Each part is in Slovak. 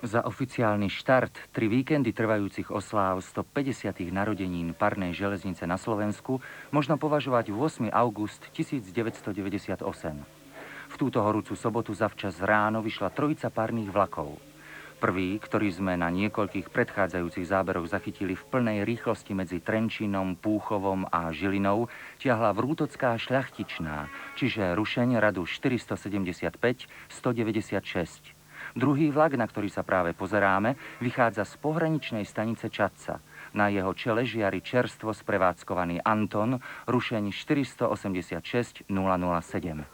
Za oficiálny štart 3 víkendy trvajúcich osláv 150. narodenín parnej železnice na Slovensku možno považovať 8. august 1998. V túto horúcu sobotu zavčas ráno vyšla trojica parných vlakov. Prvý, ktorý sme na niekoľkých predchádzajúcich záberoch zachytili v plnej rýchlosti medzi Trenčínom, Púchovom a Žilinou, tiahla Vrútocká šľachtičná, čiže rušeň radu 475-196. Druhý vlak, na ktorý sa práve pozeráme, vychádza z pohraničnej stanice Čadca. Na jeho čele žiari čerstvo sprevádzkovaný Anton, rušeň 486 007.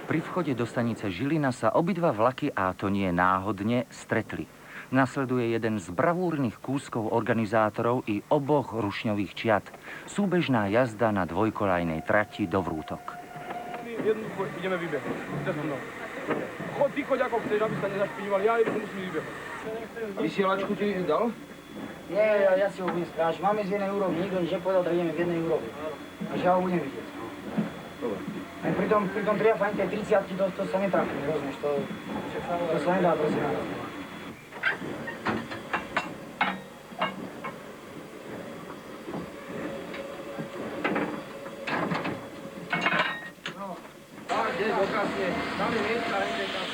Pri vchode do stanice Žilina sa obidva vlaky, a to nie náhodne, stretli. Nasleduje jeden z bravúrnych kúskov organizátorov i oboch rušňových čiat. Súbežná jazda na dvojkolajnej trati do Vrútok. Ideme vybehnúť. Chod, ty choď ako chceš, aby sa nezašpíval. Ja musím vybehnúť. Vysielačku ti dal? Nie, ja si ho budem strážiť. Máme z jednej úrovni, nikto nič nepovedal, tak ideme v jednej úrovni. Takže ja ho budem vidieť. Dobre. Pri tom triafani tej 30-ky to sa netrafí, rozumieš? To sa nedá prosím. No, tak, kde je okazne. Dáme miesta, hej, tam.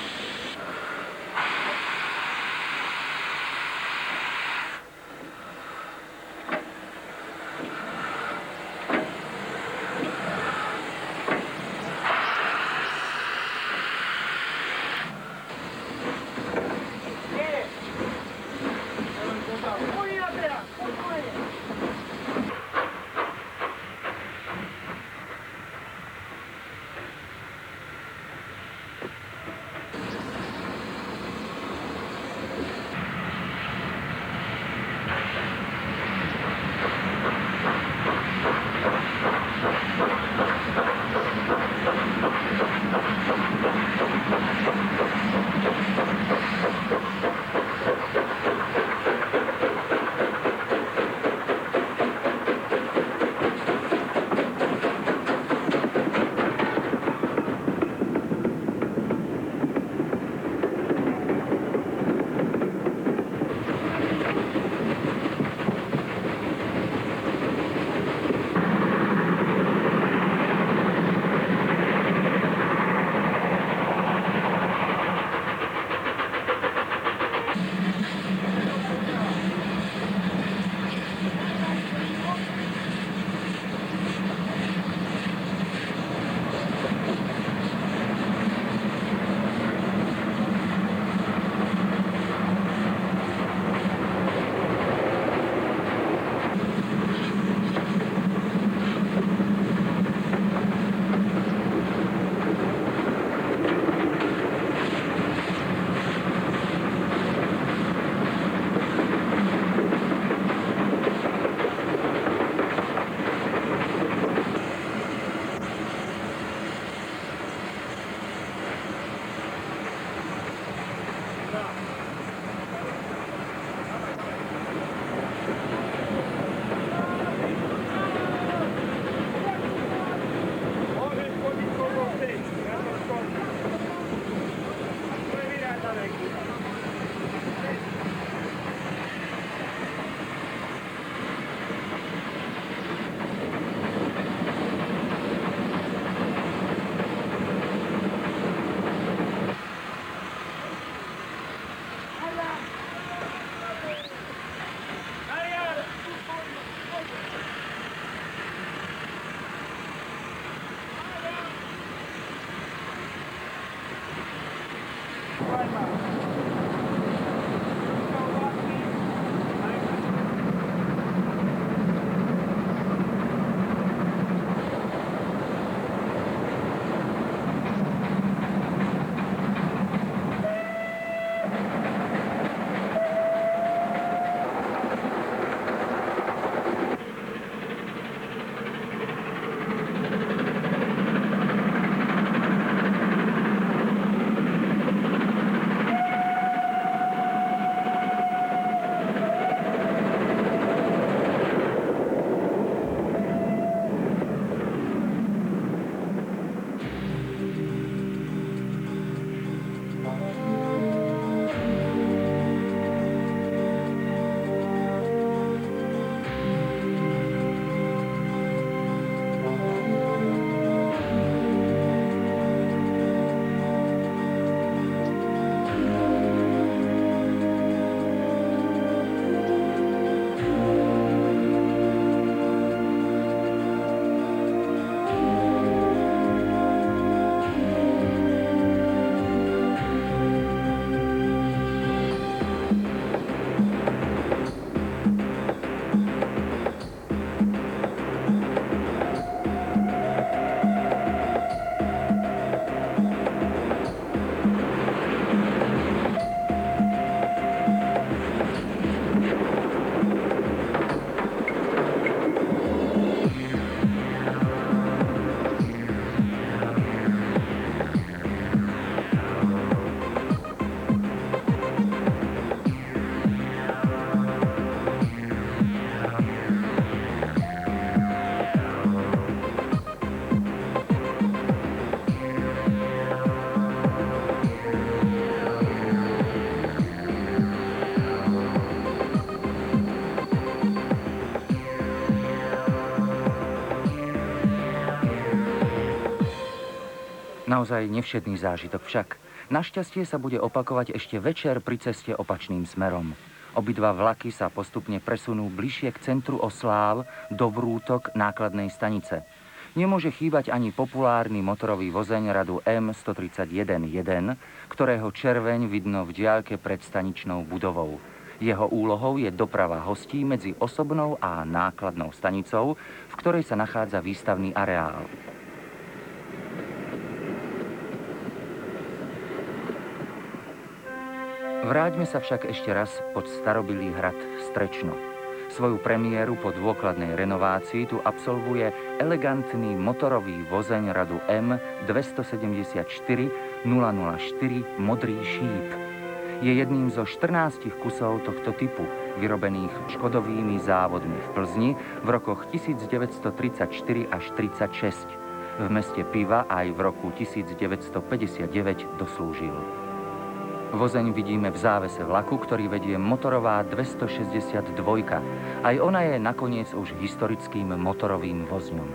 Naozaj nevšetný zážitok však. Našťastie sa bude opakovať ešte večer pri ceste opačným smerom. Obidva vlaky sa postupne presunú bližšie k centru osláv do vrútok nákladnej stanice. Nemôže chýbať ani populárny motorový vozeň radu M131-1, ktorého červeň vidno v diaľke pred staničnou budovou. Jeho úlohou je doprava hostí medzi osobnou a nákladnou stanicou, v ktorej sa nachádza výstavný areál. Vráťme sa však ešte raz pod starobilý hrad Strečno. Svoju premiéru po dôkladnej renovácii tu absolvuje elegantný motorový vozeň radu M274 004 Modrý šíp. Je jedným zo 14 kusov tohto typu, vyrobených Škodovými závodmi v Plzni v rokoch 1934 až 36. V meste Piva aj v roku 1959 doslúžil. Vozeň vidíme v závese vlaku, ktorý vedie motorová 262. Aj ona je nakoniec už historickým motorovým vozňom.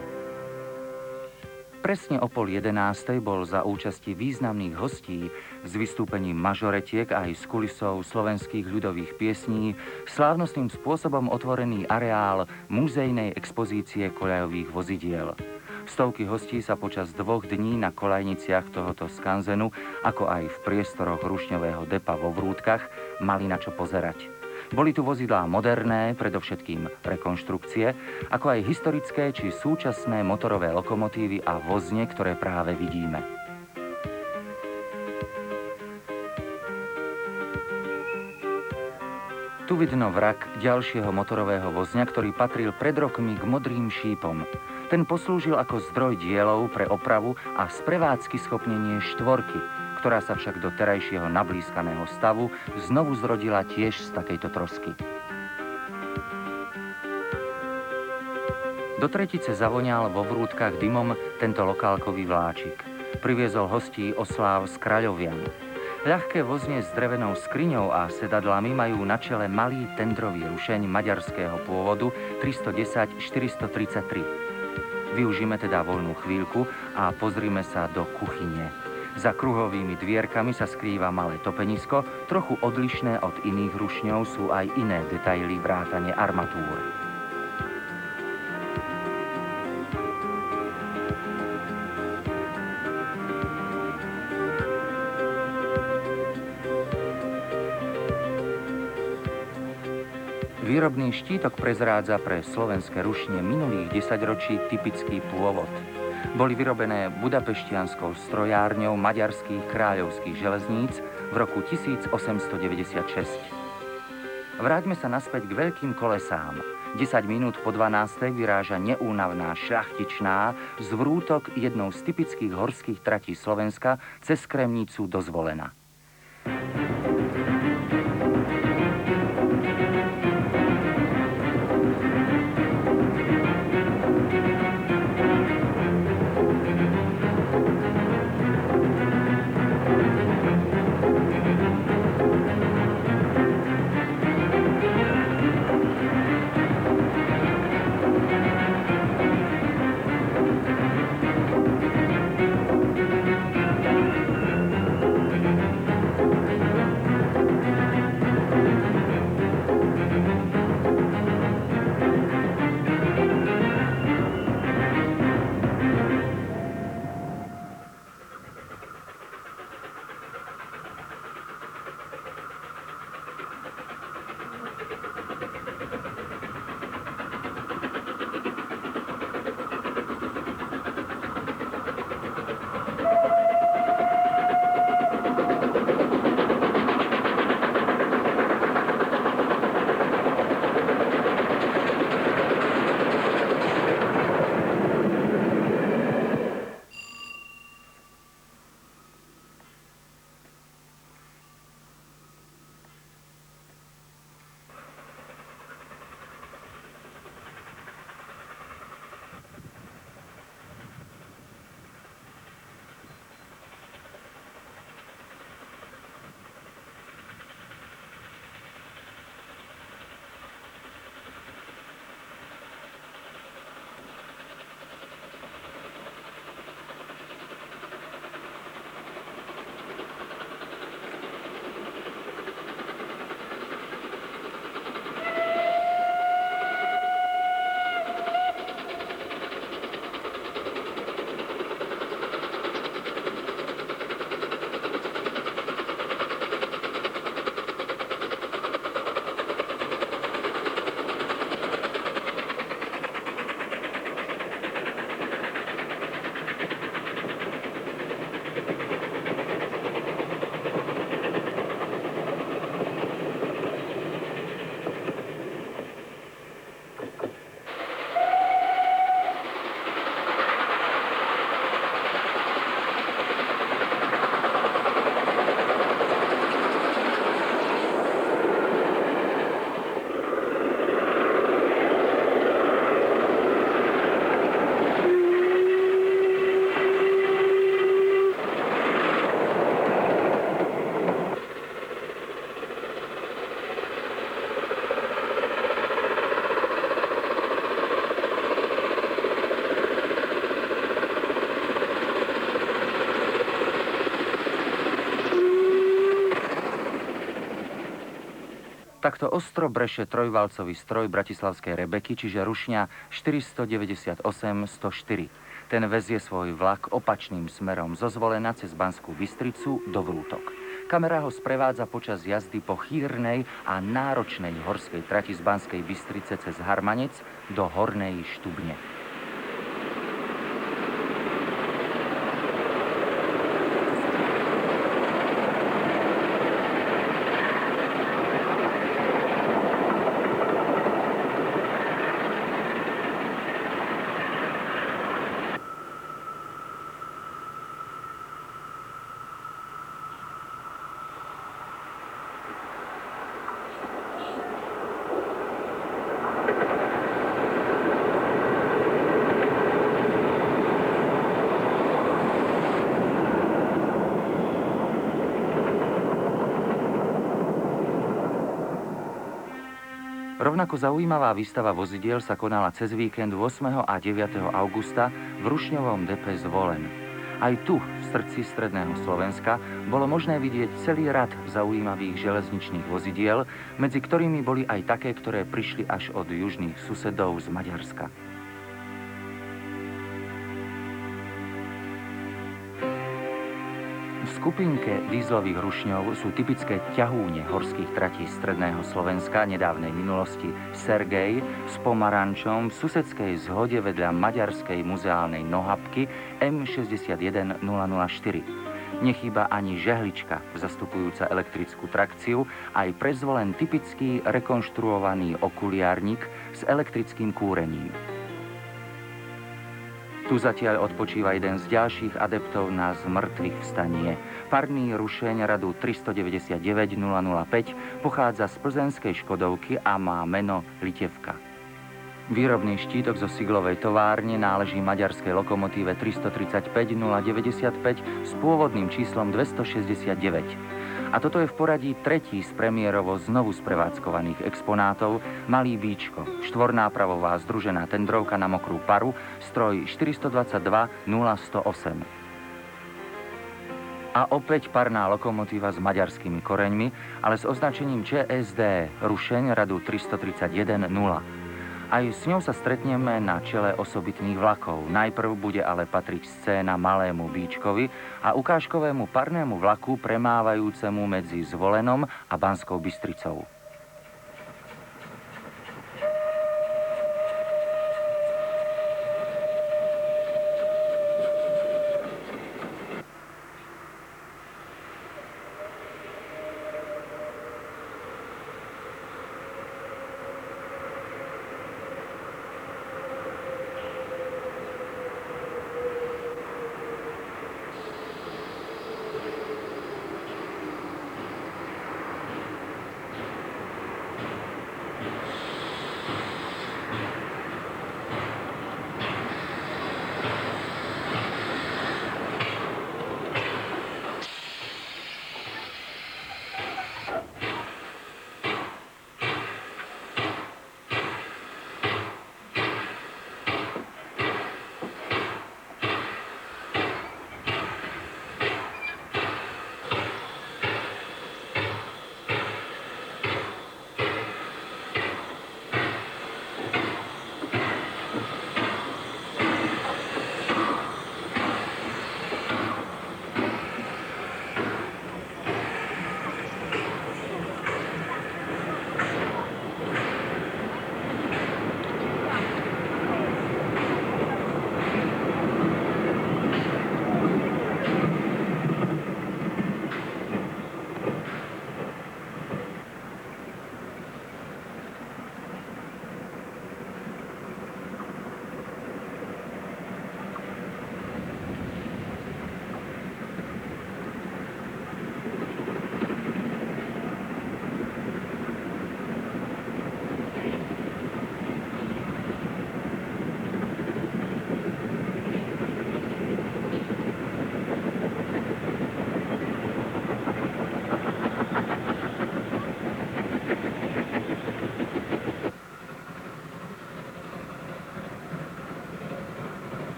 Presne o 10:30 bol za účasti významných hostí s vystúpením mažoretiek aj s kulisou slovenských ľudových piesní slávnostným spôsobom otvorený areál muzejnej expozície koľajových vozidiel. Stovky hostí sa počas 2 dní na koľajniciach tohoto skanzenu, ako aj v priestoroch rušňového depa vo Vrútkach, mali na čo pozerať. Boli tu vozidlá moderné, predovšetkým rekonštrukcie, ako aj historické či súčasné motorové lokomotívy a vozne, ktoré práve vidíme. Tu vidno vrak ďalšieho motorového vozňa, ktorý patril pred rokmi k Modrým šípom. Ten poslúžil ako zdroj dielov pre opravu a sprevádzky schopnenie štvorky, ktorá sa však do terajšieho nablískaného stavu znovu zrodila tiež z takejto trosky. Do tretice zavoňal vo vrútkach dymom tento lokálkový vláčik. Priviezol hostí osláv z Kráľovian. Ľahké vozne s drevenou skriňou a sedadlami majú na čele malý tendrový rušeň maďarského pôvodu 310-433. Využíme teda voľnú chvíľku a pozrime sa do kuchyne. Za kruhovými dvierkami sa skrýva malé topenisko, trochu odlišné od iných rušňov sú aj iné detaily vrátane armatúr. Výrobný štítok prezrádza pre slovenské rušne minulých 10 ročí typický pôvod. Boli vyrobené budapeštianskou strojárňou maďarských kráľovských železníc v roku 1896. Vráťme sa naspäť k veľkým kolesám. 10 minút po 12. vyráža neúnavná šľachtičná z vrútok jednou z typických horských tratí Slovenska cez Kremnicu do Zvolena. Takto ostro breše trojvalcový stroj bratislavskej Rebeky, čiže rušňa 498-104. Ten vezie svoj vlak opačným smerom zo Zvolena cez Banskú Bystricu do Vrútok. Kamera ho sprevádza počas jazdy po chýrnej a náročnej horskej trati z Banskej Bystrice cez Harmanec do Hornej Štubne. Rovnako zaujímavá výstava vozidiel sa konala cez víkend 8. a 9. augusta v Rušňovom depe Zvolen. Aj tu, v srdci stredného Slovenska, bolo možné vidieť celý rad zaujímavých železničných vozidiel, medzi ktorými boli aj také, ktoré prišli až od južných susedov z Maďarska. V skupinke dízlových rušňov sú typické ťahúne horských tratí stredného Slovenska nedávnej minulosti Sergej s pomarančom v susedskej zhode vedľa maďarskej muzeálnej nohabky M61004. Nechýba ani žehlička, zastupujúca elektrickú trakciu, aj pre Zvolen typický rekonštruovaný okuliárnik s elektrickým kúrením. Tu zatiaľ odpočíva jeden z ďalších adeptov na zmrtvých vstanie. Parný rušeň radu 399 005 pochádza z plzenskej Škodovky a má meno Litevka. Výrobný štítok zo siglovej továrne náleží maďarskej lokomotíve 335 095 s pôvodným číslom 269. A toto je v poradí tretí z premiérovo znovu sprevádzkovaných exponátov Malý Bíčko, štvornápravová združená tendrovka na mokrú paru, stroj 422 0108. A opäť parná lokomotíva s maďarskými koreňmi, ale s označením ČSD, rušeň radu 331 0. Aj s ňou sa stretneme na čele osobitných vlakov. Najprv bude ale patriť scéna Malému Bíčkovi a ukážkovému parnému vlaku premávajúcemu medzi Zvolenom a Banskou Bystricou.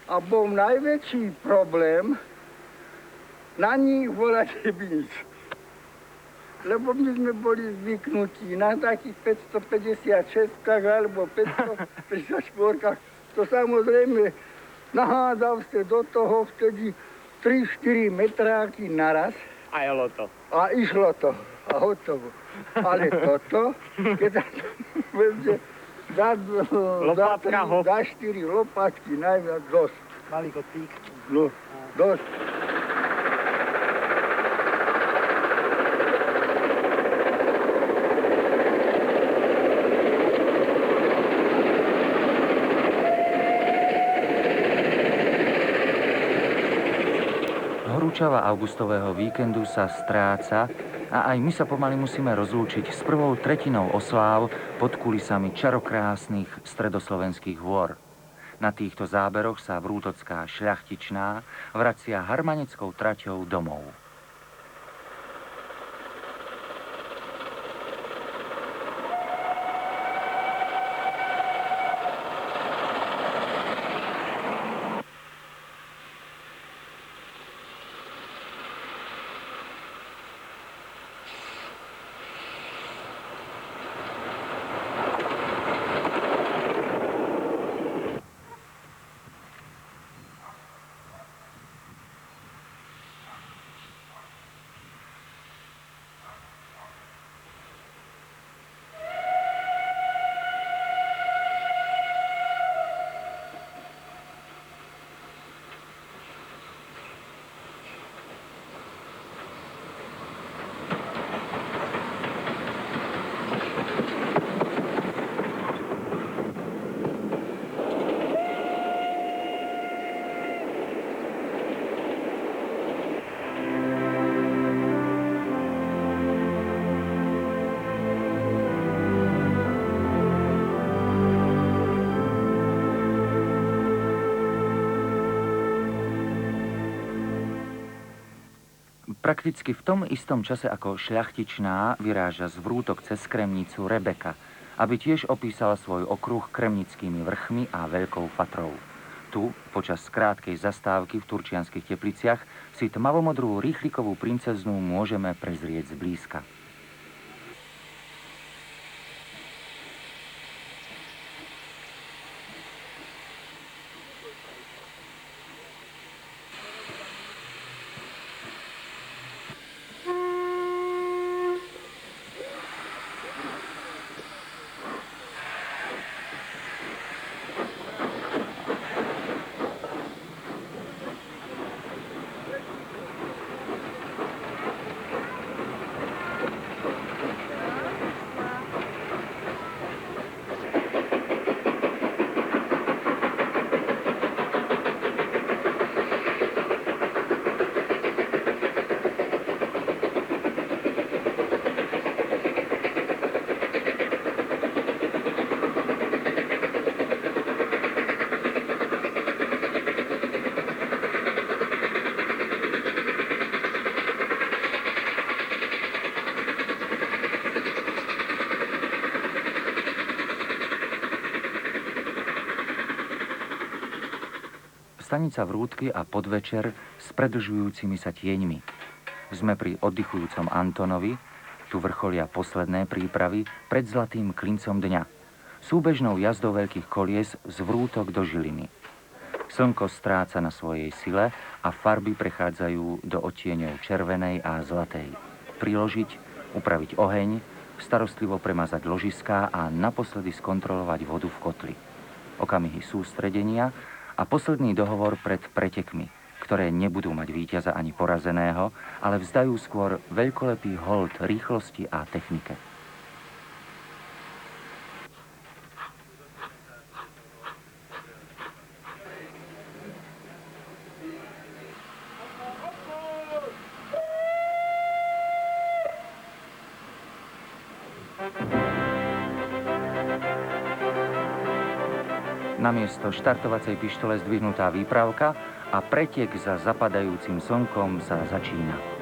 A bol najväčší problém na nich volať Hebinic. Lebo my sme boli zvyknutí na takých 556 alebo 554. To samozrejme nahádzal ste do toho vtedy 3-4 metráky naraz. A jelo to. A išlo to. A hotovo. Ale toto, keď sa Lopatka, hop. za 4 lopatky najviac dosť. Malý kotlík. No, dosť. Horúčava augustového víkendu sa stráca a aj my sa pomaly musíme rozlúčiť s prvou tretinou osláv pod kulisami čarokrásnych stredoslovenských hôr. Na týchto záberoch sa vrútocká šľachtičná vracia harmaneckou traťou domov. Prakticky v tom istom čase ako šľachtičná vyráža z Vrútok cez Kremnicu Rebeka, aby tiež opísala svoj okruh Kremnickými vrchmi a Veľkou Fatrou. Tu, počas krátkej zastávky v Turčianskych Tepliciach, si tmavomodrú rýchlikovú princeznú môžeme prezrieť zblízka. Stanica Vrútky a podvečer s predlžujúcimi sa tieňmi. Sme pri oddychujúcom Antonovi, tu vrcholia posledné prípravy pred zlatým klincom dňa, súbežnou jazdou veľkých kolies z Vrútok do Žiliny. Slnko stráca na svojej sile a farby prechádzajú do odtieňov červenej a zlatej. Priložiť, upraviť oheň, starostlivo premazať ložiská a naposledy skontrolovať vodu v kotli. Okamihy sústredenia a posledný dohovor pred pretekmi, ktoré nebudú mať víťaza ani porazeného, ale vzdajú skôr veľkolepý hold rýchlosti a technike. Namiesto štartovacej pištole zdvihnutá výpravka a pretek za zapadajúcim slnkom sa začína.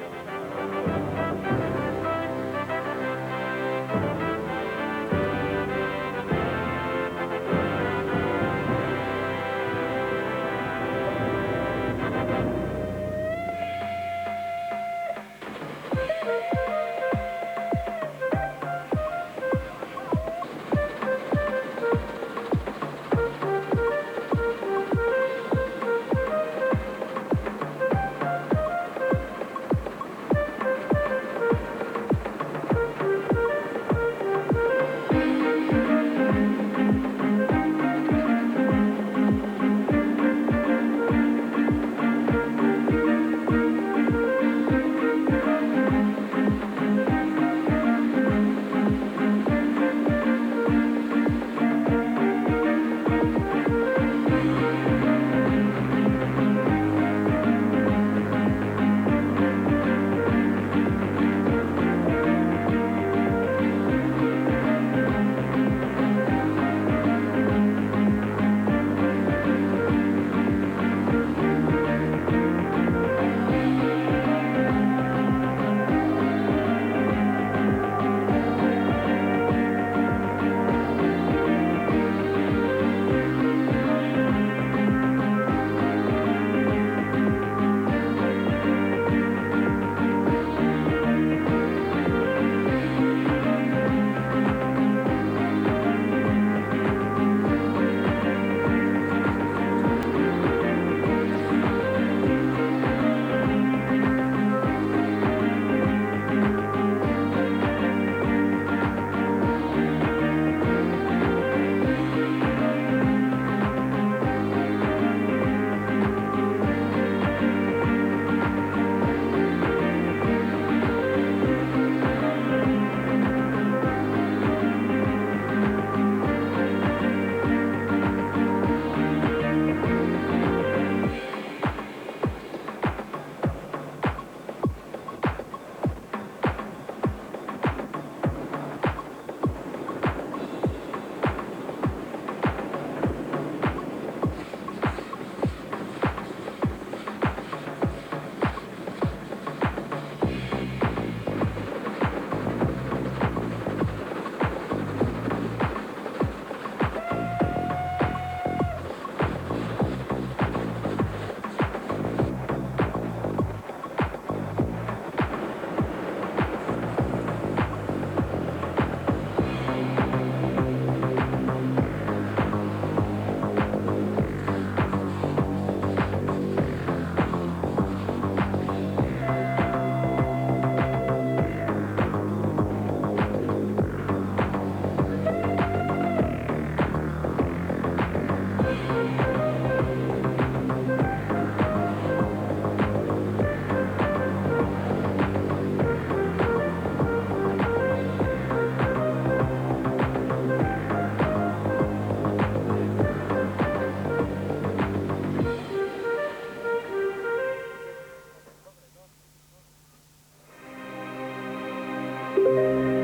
Ďakujem.